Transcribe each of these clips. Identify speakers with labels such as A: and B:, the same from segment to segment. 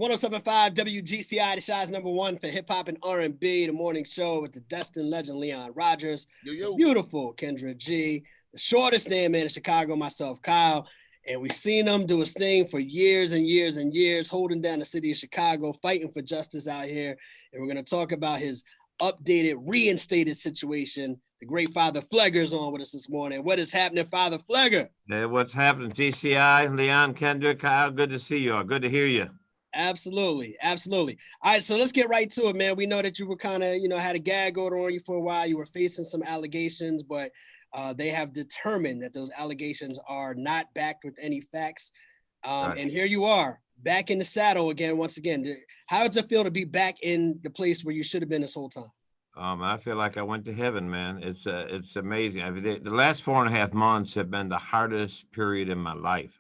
A: It's 107.5 WGCI, the shot's number one for hip hop and R&B, the morning show with the Destin legend Leon Rogers, the beautiful Kendra G, the shortest damn man in Chicago, myself, Kyle. And we've seen him do his thing for years and years and years, holding down the city of Chicago, fighting for justice out here. And we're going to talk about his updated, reinstated situation. The great Father Pfleger is on with us this morning. What is happening, Father Pfleger?
B: Hey, what's happening, GCI? Leon, Kendra, Kyle, good to see you all. Good to hear you.
A: Absolutely. Absolutely. All right. So let's get right to it, man. We know that you were kind of, had a gag order on you for a while. You were facing some allegations, but they have determined that those allegations are not backed with any facts. Right. And here you are back in the saddle again, once again. How does it feel to be back in the place where you should have been this whole time?
B: I feel like I went to heaven, man. It's amazing. I mean, the last 4.5 months have been the hardest period in my life.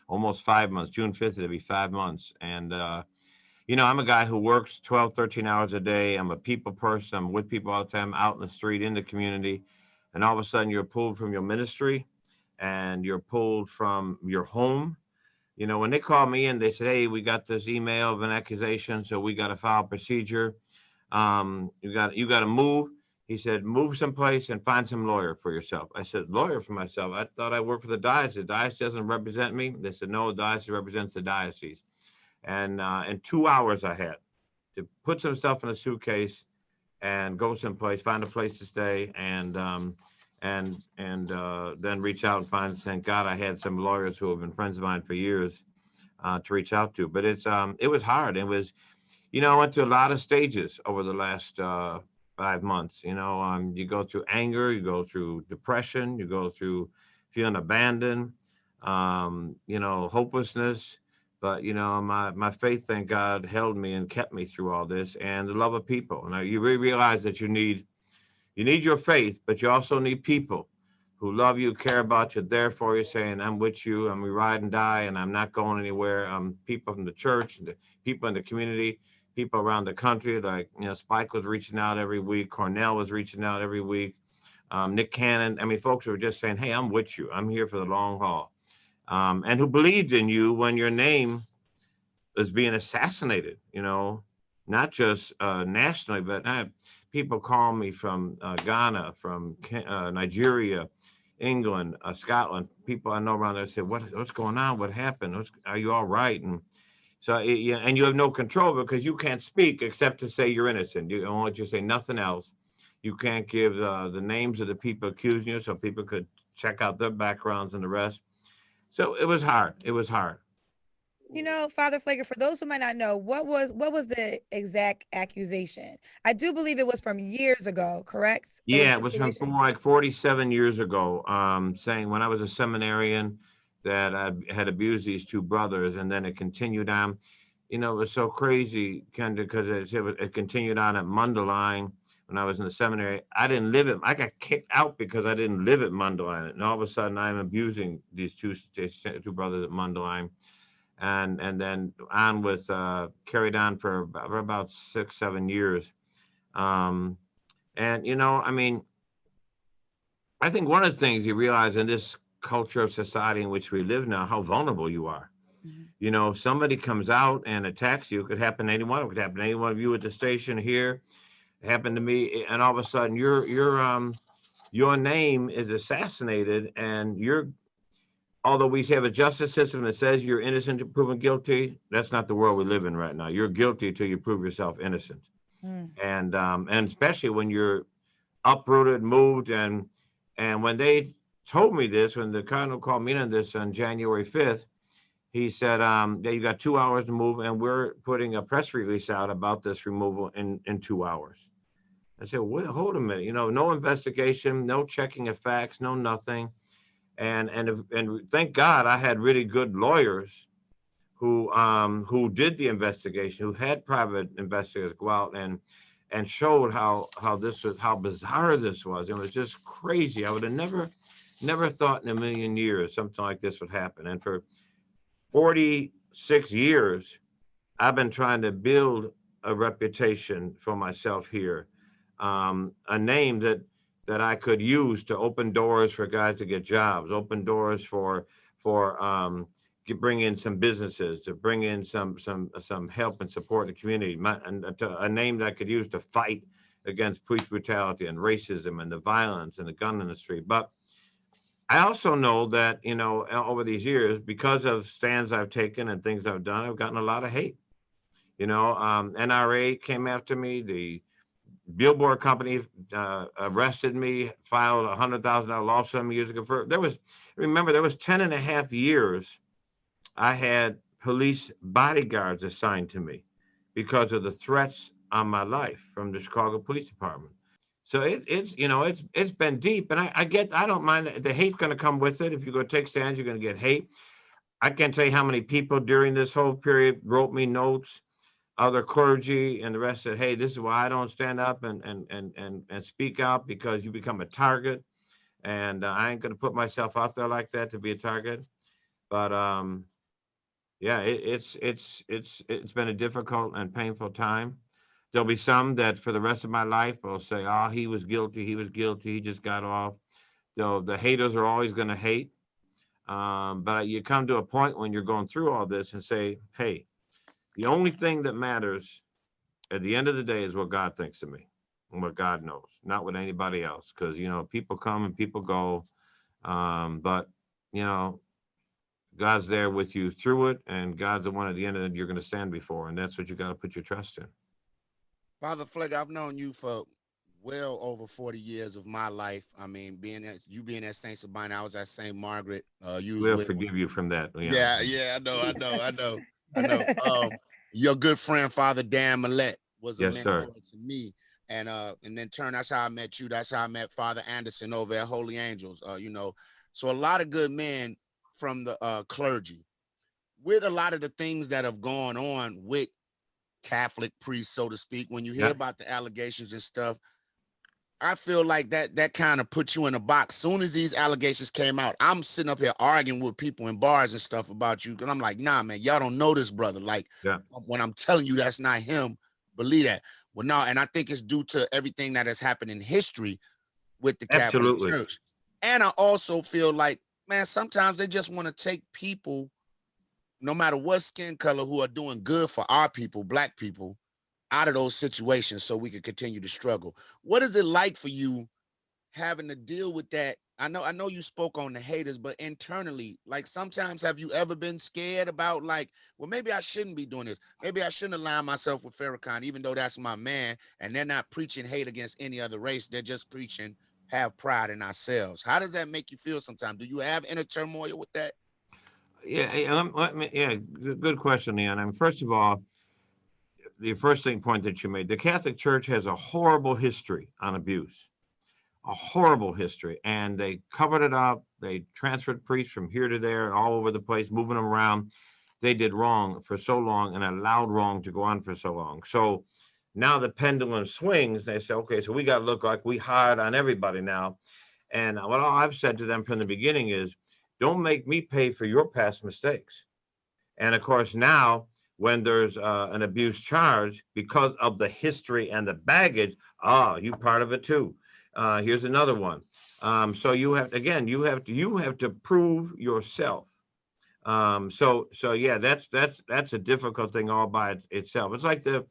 B: Almost 5 months. June 5th, it'll be 5 months. And, I'm a guy who works 12, 13 hours a day. I'm a people person. I'm with people all the time, out in the street, in the community. And all of a sudden, you're pulled from your ministry and you're pulled from your home. When they called me in, they said, hey, we got this email of an accusation, so we got to file procedure. You got to move. He said, move someplace and find some lawyer for yourself. I said, lawyer for myself? I thought I worked for the diocese. The diocese doesn't represent me. They said, no, the diocese represents the diocese. And in 2 hours I had to put some stuff in a suitcase and go someplace, find a place to stay, and then reach out and find, thank God I had some lawyers who have been friends of mine for years to reach out to. But it was hard. It was, I went through a lot of stages over the last 5 months. You go through anger, you go through depression, you go through feeling abandoned, hopelessness. But, my faith, thank God, held me and kept me through all this, and the love of people. Now, you really realize that you need your faith, but you also need people who love you, care about you, there for you, saying, I'm with you, we ride and die, and I'm not going anywhere. People from the church, and the people in the community, people around the country, like, Spike was reaching out every week. Cornell was reaching out every week. Nick Cannon. Folks were just saying, hey, I'm with you. I'm here for the long haul. And who believed in you when your name was being assassinated, not just nationally, but people call me from Ghana, from Nigeria, England, Scotland. People I know around there say, what's going on? What happened? Are you all right? And so, and you have no control because you can't speak except to say you're innocent. You don't want you to say nothing else. You can't give the names of the people accusing you so people could check out their backgrounds and the rest. So it was hard. It was hard.
C: Father Pfleger, for those who might not know, what was the exact accusation? I do believe it was from years ago, correct?
B: Yeah, it was from like 47 years ago, saying when I was a seminarian that I had abused these two brothers, and then it continued on. It was so crazy, Kendra, because it continued on at Mundelein when I was in the seminary. I didn't live it. I got kicked out because I didn't live at Mundelein. And all of a sudden, I'm abusing these two brothers at Mundelein. And then on with carried on for about 6-7 years. I think one of the things you realize in this culture of society in which we live now, how vulnerable you are. Mm-hmm. Somebody comes out and attacks you. It could happen to anyone. It could happen to any one of you at the station here. It happened to me, and all of a sudden your name is assassinated, and although we have a justice system that says you're innocent until proven guilty, that's not the world we live in right now. You're guilty until you prove yourself innocent. Mm. And especially when you're uprooted, moved, and when they told me this, when the cardinal called me in on this on January 5th, he said, yeah, you got 2 hours to move, and we're putting a press release out about this removal in 2 hours. I said, well, hold a minute, no investigation, no checking of facts, no nothing. And thank God I had really good lawyers who did the investigation, who had private investigators go out and showed how bizarre this was. It was just crazy. I would have never thought in a million years something like this would happen. And for 46 years, I've been trying to build a reputation for myself here, a name that I could use to open doors for guys to get jobs, open doors for bring in some businesses, to bring in some help and support in the community, a name that I could use to fight against police brutality and racism and the violence and the gun industry. But I also know that, you know, over these years, because of stands I've taken and things I've done, I've gotten a lot of hate. You know, NRA came after me. The Billboard company arrested me, filed a $100,000 lawsuit some years ago. Remember, there was 10 and a half years I had police bodyguards assigned to me because of the threats on my life from the Chicago Police Department. So it's been deep, and I don't mind the hate's going to come with it. If you go take stands, you're going to get hate. I can't tell you how many people during this whole period wrote me notes, other clergy and the rest said, hey, this is why I don't stand up and speak out, because you become a target, and I ain't going to put myself out there like that to be a target. But yeah, it's been a difficult and painful time. There'll be some that for the rest of my life will say, oh, he was guilty, he just got off. Though the haters are always going to hate. But you come to a point when you're going through all this and say, hey, the only thing that matters at the end of the day is what God thinks of me and what God knows, not what anybody else. Because, you know, people come and people go. But, you know, God's there with you through it, and God's the one at the end of it you're going to stand before, and that's what you got to put your trust in.
D: Father Pfleger, I've known you for well over 40 years of my life. I mean, being at St. Sabina, I was at St. Margaret.
B: We'll forgive you from that.
D: Yeah, I know. Your good friend, Father Dan Millette, was a mentor to me. And then that's how I met you. That's how I met Father Anderson over at Holy Angels. You know, so a lot of good men from the clergy. With a lot of the things that have gone on with Catholic priests, so to speak, when you hear about the allegations and stuff, I feel like that kind of puts you in a box. Soon as these allegations came out, I'm sitting up here arguing with people in bars and stuff about you, because I'm like, nah, man, y'all don't know this brother. Like, when I'm telling you that's not him, believe that. Well, no, and I think it's due to everything that has happened in history with the Catholic Church. And I also feel like, man, sometimes they just want to take people, no matter what skin color, who are doing good for our people, Black people, out of those situations so we can continue to struggle. What is it like for you having to deal with that? I know you spoke on the haters, but internally, like, sometimes have you ever been scared about, like, well, maybe I shouldn't be doing this. Maybe I shouldn't align myself with Farrakhan, even though that's my man, and they're not preaching hate against any other race. They're just preaching have pride in ourselves. How does that make you feel sometimes? Do you have inner turmoil with that?
B: Yeah, good question, Leon. I mean, first of all, the point that you made, the Catholic Church has a horrible history on abuse, a horrible history, and they covered it up. They transferred priests from here to there, all over the place, moving them around. They did wrong for so long and allowed wrong to go on for so long. So now the pendulum swings. They say, okay, so we got to look like we hard on everybody now. And what I've said to them from the beginning is, don't make me pay for your past mistakes. And of course, now when there's an abuse charge, because of the history and the baggage, you part of it too. Here's another one. So you have to prove yourself. So yeah, that's a difficult thing all by itself. It's like the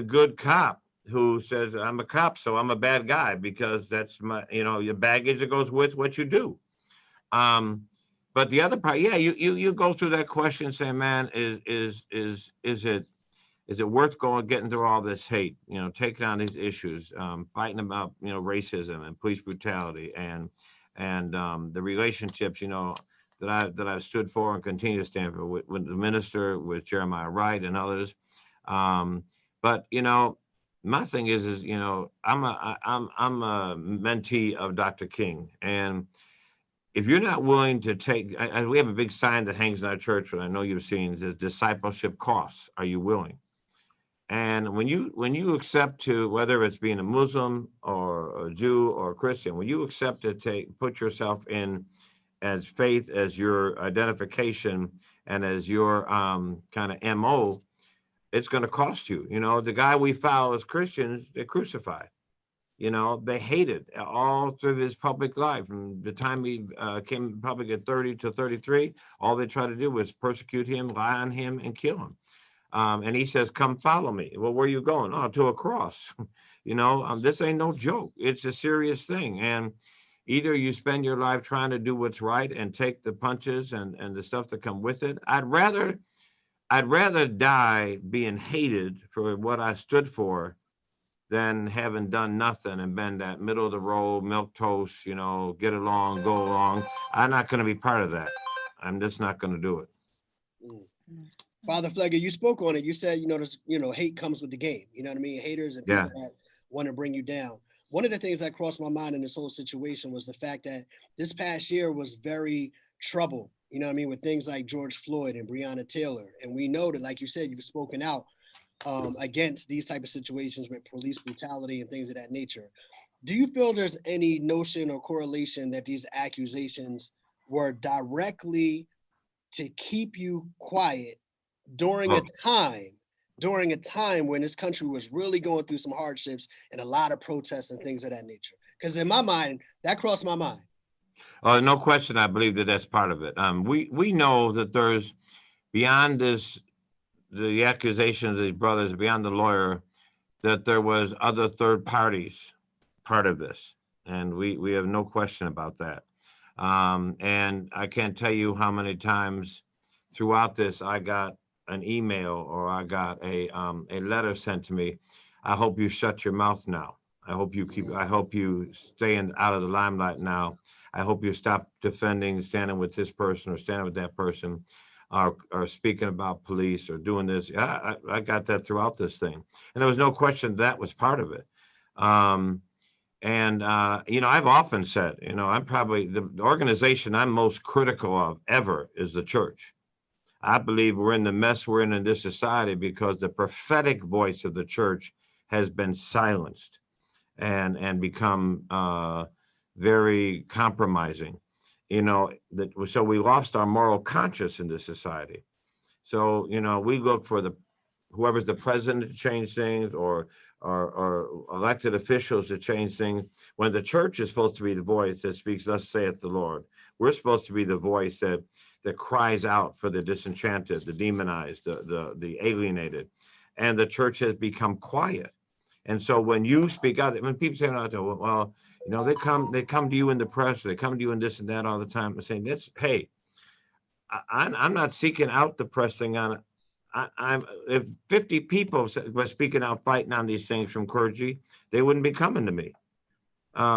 B: good cop who says, I'm a cop, so I'm a bad guy, because that's my, your baggage that goes with what you do. But the other part, yeah, you go through that question saying, man, is it worth getting through all this hate, taking on these issues, fighting about, racism and police brutality and the relationships, that I've stood for and continue to stand for with the minister, with Jeremiah Wright and others. But my thing is I'm a mentee of Dr. King, and if you're not willing to take, we have a big sign that hangs in our church, and I know you've seen, says discipleship costs. Are you willing? And when you accept to, whether it's being a Muslim or a Jew or a Christian, when you accept to put yourself in as faith as your identification and as your kind of MO, it's going to cost you. The guy we follow as Christians, they're crucified. You know, they hated all through his public life. From the time he came public at 30 to 33, all they tried to do was persecute him, lie on him, and kill him. And he says, come follow me. Well, where are you going? Oh, to a cross. You know, this ain't no joke. It's a serious thing. And either you spend your life trying to do what's right and take the punches and the stuff that come with it. I'd rather die being hated for what I stood for than having done nothing and been that middle of the road, milk toast, you know, get along, go along. I'm not going to be part of that. I'm just not going to do it.
A: Father Pfleger, you spoke on it. You said, hate comes with the game. You know what I mean? Haters and people that want to bring you down. One of the things that crossed my mind in this whole situation was the fact that this past year was very troubled, you know what I mean, with things like George Floyd and Breonna Taylor. And we know that, like you said, you've spoken out against these type of situations with police brutality and things of that nature. Do you feel there's any notion or correlation that these accusations were directly to keep you quiet during a time when this country was really going through some hardships and a lot of protests and things of that nature? Because in my mind, that crossed my mind.
B: Oh, no question. I believe that that's part of it. We know that there's beyond the accusations of these brothers, beyond the lawyer, that there was other third parties part of this. And we have no question about that. And I can't tell you how many times throughout this I got an email or I got a letter sent to me. I hope you shut your mouth now. I hope you stay out of the limelight now. I hope you stop defending, standing with this person or standing with that person, or speaking about police or doing this. I got that throughout this thing. And there was no question that was part of it. I've often said, I'm probably the organization I'm most critical of ever is the church. I believe we're in the mess we're in this society because the prophetic voice of the church has been silenced and become very compromising. So we lost our moral conscience in this society. So, we look for whoever's the president to change things or elected officials to change things, when the church is supposed to be the voice that speaks, thus saith the Lord. We're supposed to be the voice that cries out for the disenchanted, the demonized, the alienated. And the church has become quiet. And so when you speak out, when people say, well, they come to you in the press, they come to you in this and that all the time, and saying, I'm not seeking out the press thing on it. If 50 people were speaking out, fighting on these things from clergy, they wouldn't be coming to me.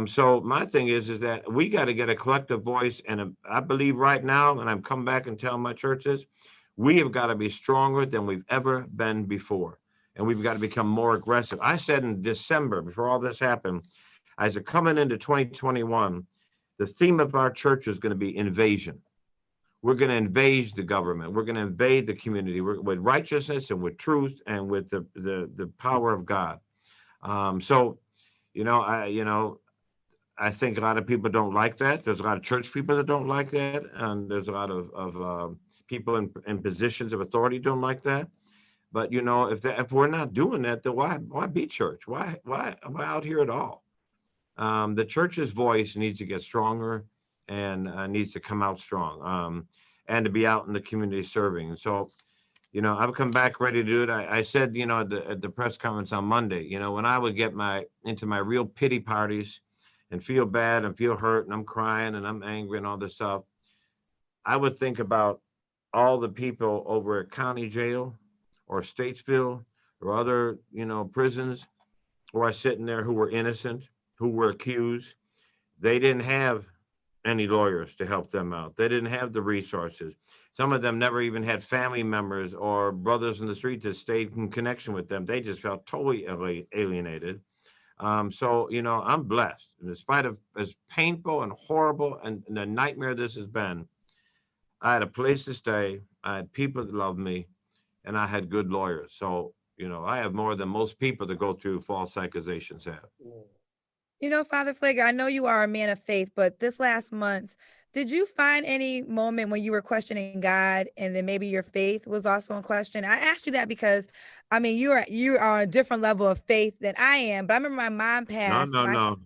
B: So my thing is that we got to get a collective voice. And I believe right now, and I'm coming back and telling my churches, we have got to be stronger than we've ever been before. And we've got to become more aggressive. I said in December, before all this happened, I said, coming into 2021, the theme of our church is going to be invasion. We're going to invade the government. We're going to invade the community with righteousness and with truth and with the power of God. I think a lot of people don't like that. There's a lot of church people that don't like that. And there's a lot of people in positions of authority don't like that. But, if we're not doing that, then why be church? Why am I out here at all? The church's voice needs to get stronger and needs to come out strong and to be out in the community serving. And so, I've come back ready to do it. I said, at the press conference on Monday, when I would get into my real pity parties and feel bad and feel hurt and I'm crying and I'm angry and all this stuff, I would think about all the people over at county jail or Statesville or other, prisons who are sitting there who were innocent, who were accused. They didn't have any lawyers to help them out. They didn't have the resources. Some of them never even had family members or brothers in the street that stayed in connection with them. They just felt totally alienated. So, I'm blessed. In spite of as painful and horrible and the nightmare this has been, I had a place to stay. I had people that loved me, and I had good lawyers. So, I have more than most people that go through false accusations have.
C: You know, Father Pfleger, I know you are a man of faith, but this last month, did you find any moment when you were questioning God and then maybe your faith was also in question? I asked you that because, I mean, you are on a different level of faith than I am, but I remember my mom passed.
B: No.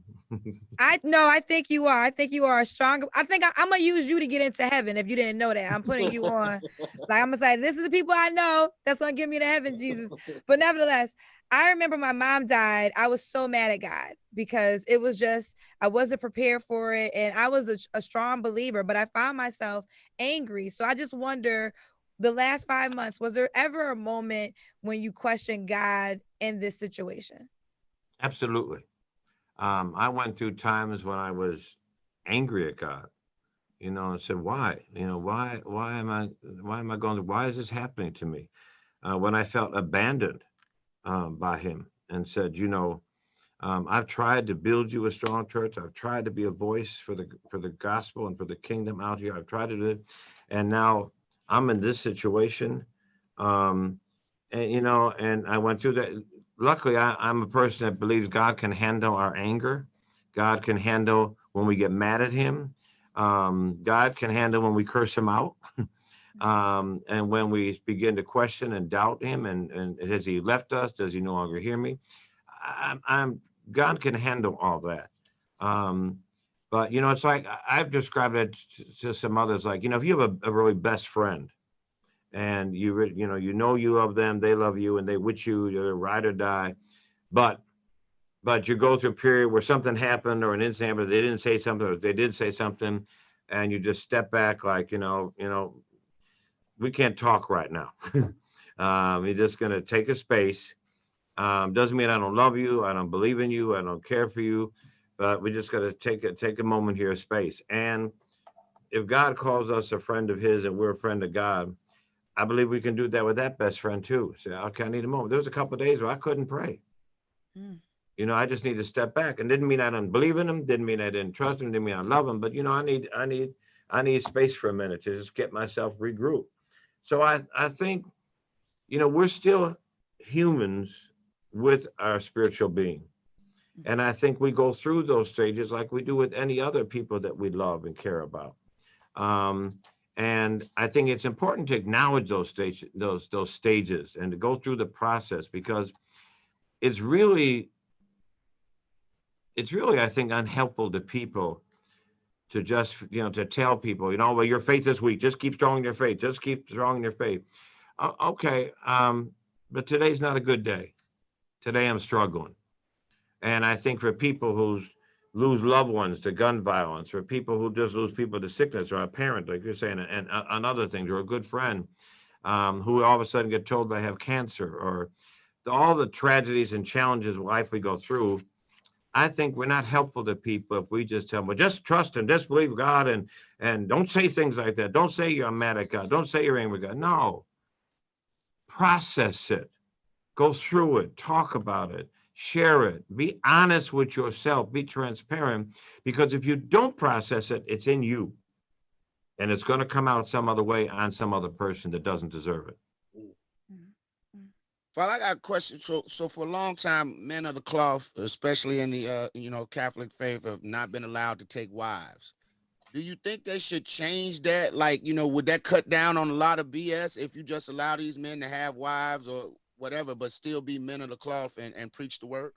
C: I think you are. I think you are a strong. I think I'm gonna use you to get into heaven. If you didn't know that, I'm putting you on. Like I'm gonna say, this is the people I know that's gonna get me to heaven, Jesus. But nevertheless, I remember my mom died. I was so mad at God because it was just I wasn't prepared for it, and I was a strong believer, but I found myself angry. So I just wonder, the last 5 months, was there ever a moment when you questioned God in this situation?
B: Absolutely. I went through times when I was angry at God, and said, why? Why am I going to, why is this happening to me? When I felt abandoned by him and said, I've tried to build you a strong church. I've tried to be a voice for the gospel and for the kingdom out here. I've tried to do it. And now I'm in this situation. And I went through that. Luckily, I'm a person that believes God can handle our anger. God can handle when we get mad at him. God can handle when we curse him out. And when we begin to question and doubt him, and has he left us? Does he no longer hear me? God can handle all that. But it's like I've described it to some others, like, if you have a really best friend, and you love them, they love you, and they with you, you're ride or die. But you go through a period where something happened or an incident happened, they didn't say something, or they did say something, and you just step back like, we can't talk right now. You're just going to take a space. Doesn't mean I don't love you, I don't believe in you, I don't care for you, but we just got to take a moment here of space. And if God calls us a friend of his and we're a friend of God, I believe we can do that with that best friend too. Say, okay, I need a moment. There was a couple of days where I couldn't pray. I just need to step back. And didn't mean I didn't believe in him. Didn't mean I didn't trust him. Didn't mean I love him. But I need space for a minute to just get myself regrouped. So I think, we're still humans with our spiritual being. And I think we go through those stages like we do with any other people that we love and care about. And I think it's important to acknowledge those stages and to go through the process, because it's really, I think, unhelpful to people to just, to tell people, well, your faith is weak. Just keep strong in your faith. Just keep strong in your faith. Okay. But today's not a good day. Today I'm struggling. And I think for people who lose loved ones to gun violence, or people who just lose people to sickness, or a parent, like you're saying, and other things, or a good friend who all of a sudden get told they have cancer, or all the tragedies and challenges of life we go through, I think we're not helpful to people if we just tell them, well, just trust and just believe God, and don't say things like that. Don't say you're mad at God. Don't say you're angry with God. No. Process it. Go through it. Talk about it. Share it. Be honest with yourself. Be transparent. Because if you don't process it, it's in you. And it's going to come out some other way on some other person that doesn't deserve it.
D: Well, I got a question. So for a long time, men of the cloth, especially in the Catholic faith, have not been allowed to take wives. Do you think they should change that? Like, would that cut down on a lot of BS if you just allow these men to have wives or whatever, but still be men of the cloth and preach the word?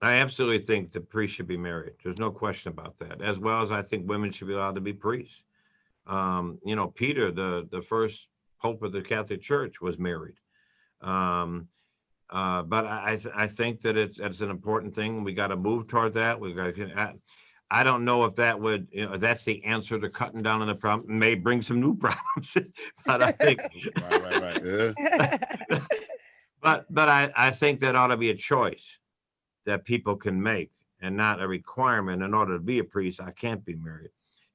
B: I absolutely think the priest should be married. There's no question about that. As well as I think women should be allowed to be priests. Peter, the first pope of the Catholic Church, was married. But I think that it's an important thing. We got to move toward that. I don't know if that would, that's the answer to cutting down on the problem. It may bring some new problems, but I think,
D: right. Yeah.
B: but I think that ought to be a choice that people can make, and not a requirement. In order to be a priest, I can't be married.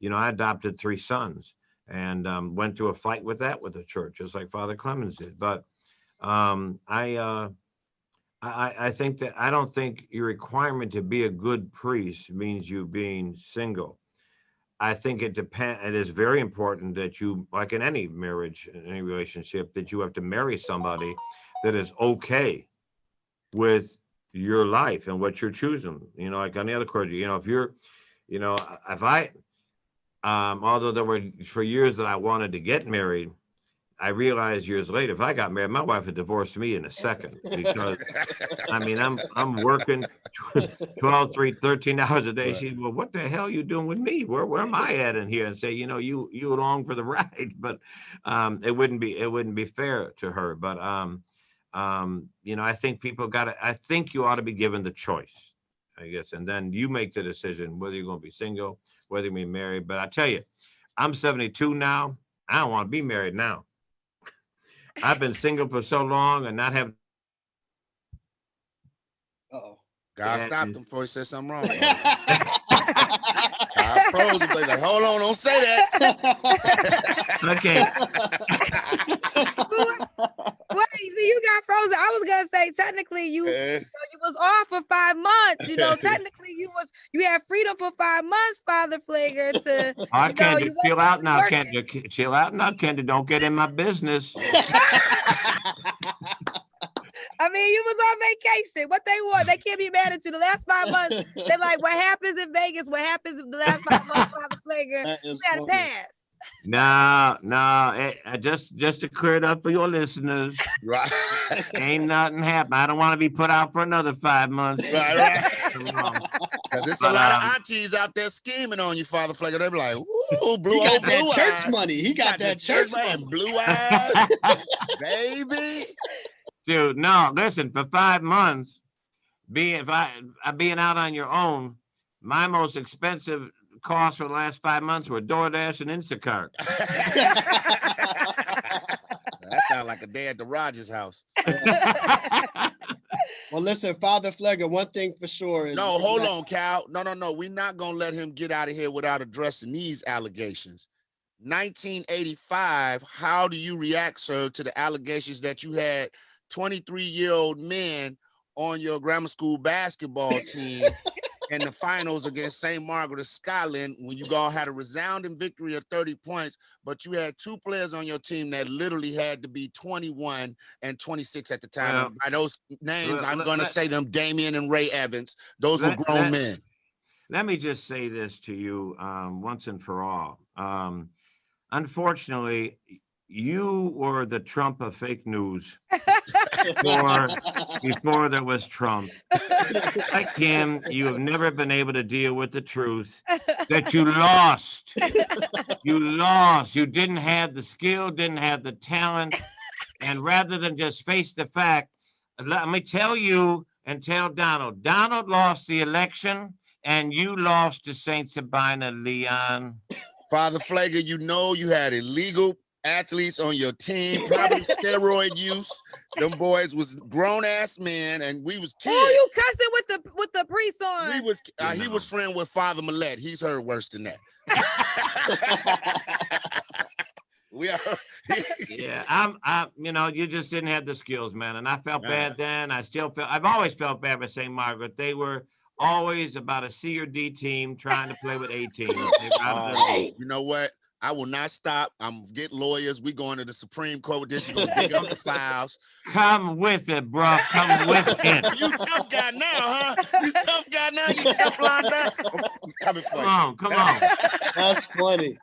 B: I adopted 3 sons and went through a fight with the church, just like Father Clemens did. But I think that I don't think your requirement to be a good priest means you being single. I think it is very important that you, like in any marriage, in any relationship, that you have to marry somebody that is okay with your life and what you're choosing. You know, like on the other clergy, you know, if you're, you know, if I, although there were for years that I wanted to get married, I realized years later, if I got married, my wife would divorce me in a second, because I mean, I'm working 12, 13 hours a day.
D: Right.
B: She, well, what the hell are you doing with me? Where am I at in here? And say, you know, you along for the ride, but it wouldn't be fair to her. But you know, I think I think you ought to be given the choice, I guess, and then you make the decision whether you're going to be single, whether you're going to be married. But I tell you, I'm 72 now. I don't want to be married now. I've been single for so long and not have.
D: Uh-oh. God stopped him before he said something wrong. God froze him. Like, hold on, don't say that.
B: Okay.
C: What? You got frozen. I was gonna say technically you was off for 5 months. You know, technically you had freedom for 5 months, Father Pfleger.
B: I can't chill out now. Can't chill out now, Candy. Don't get in my business.
C: I mean, you was on vacation. What they want, they can't be mad at you. The last 5 months, they're like, what happens in Vegas? What happens in the last 5 months, Father Pfleger? You got to pass.
B: No, just to clear it up for your listeners.
D: Right.
B: Ain't nothing happened. I don't want to be put out for another 5 months.
D: Right. Because there's a lot of aunties out there scheming on you, Father Pfleger. They're like, ooh, blue eyes.
A: He got that church money. He got that church money.
D: And blue eyes, baby.
B: Dude, no, listen, for 5 months, being out on your own, my most expensive costs for the last 5 months were DoorDash and Instacart.
D: That sounds like a day at the Rogers house.
A: Well, listen, Father Pfleger, one thing for sure is...
D: No, hold on, Cal. No. We're not going to let him get out of here without addressing these allegations. 1985, how do you react, sir, to the allegations that you had 23-year-old men on your grammar school basketball team in the finals against St. Margaret of Scotland, when you all had a resounding victory of 30 points, but you had 2 players on your team that literally had to be 21 and 26 at the time. Well, by those names, I'm going to say them, Damian and Ray Evans. Those were grown men.
B: Let me just say this to you once and for all. Unfortunately, you were the Trump of fake news before there was Trump. Like him, you have never been able to deal with the truth that you lost. You lost. You didn't have the skill, didn't have the talent. And rather than just face the fact, let me tell you and tell Donald. Donald lost the election and you lost to St. Sabina, Leon.
D: Father Pfleger, you know you had illegal athletes on your team, probably steroid use. Them boys was grown-ass men, and we was kids.
C: Oh, you cussing with the priest on?
D: He was friend with Father Millette. He's heard worse than that.
B: Yeah, I'm you know, you just didn't have the skills, man. And I felt bad then. I've always felt bad for St. Margaret. They were always about a C or D team trying to play with A teams.
D: You know what? I will not stop. I'm get lawyers. We going to the Supreme Court with this. You're gonna dig up the files.
B: Come with it, bro. Come with it.
D: You tough guy now, huh? You tough guy now. You Teflon now. Coming for you.
B: Come on.
A: That's funny.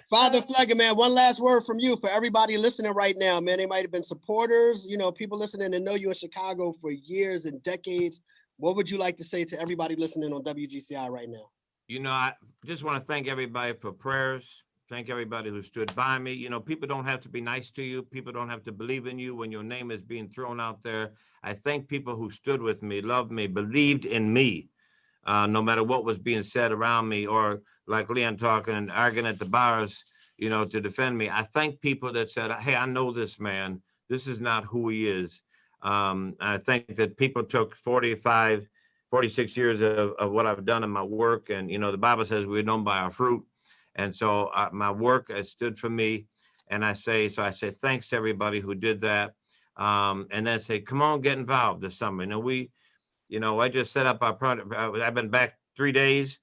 A: Father Pfleger, man, one last word from you for everybody listening right now, man. They might have been supporters, you know, people listening and know you in Chicago for years and decades. What would you like to say to everybody listening on WGCI right now?
B: You know, I just want to thank everybody for prayers. Thank everybody who stood by me. You know, people don't have to be nice to you. People don't have to believe in you when your name is being thrown out there. I thank people who stood with me, loved me, believed in me, no matter what was being said around me, or like Leon talking and arguing at the bars, you know, to defend me. I thank people that said, hey, I know this man. This is not who he is. I think that people took 46 years of what I've done in my work. And, you know, the Bible says we're known by our fruit. And so my work has stood for me. And I say thanks to everybody who did that. And then say, come on, get involved this summer. I just set up our product. I've been back 3 days.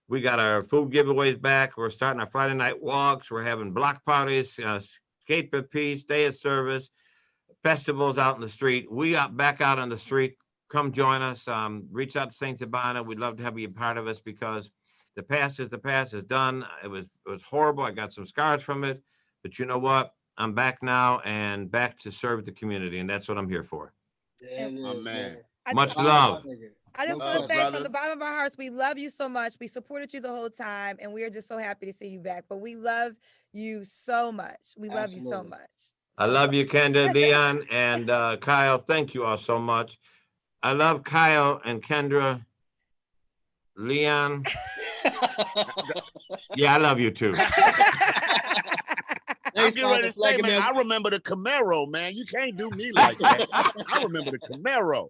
B: We got our food giveaways back. We're starting our Friday night walks. We're having block parties, skate for peace, day of service, festivals out in the street. We got back out on the street come join us. Reach out to St. Sabina. We'd love to have you a part of us, because the past is done. It was horrible. I got some scars from it, but you know what? I'm back now and back to serve the community, and that's what I'm here for.
A: Yeah,
D: man.
B: Much love.
C: I just want to say from the bottom of our hearts, we love you so much. We supported you the whole time, and we are just so happy to see you back. But we love you so much. We love you so much.
B: I love you, Kendra, Leon, and Kyle. Thank you all so much. I love Kyle and Kendra, Leon. Yeah, I love you too.
D: I'm getting ready to say, man, I remember the Camaro, man. You can't do me like that. I remember the Camaro.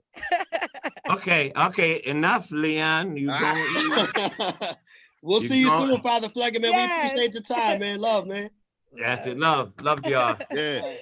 B: Okay, enough, Leon.
A: We'll see you soon, Father Pfleger, man. Yes. We appreciate the time, man. Love, man.
B: That's it. Love y'all.
D: Yeah.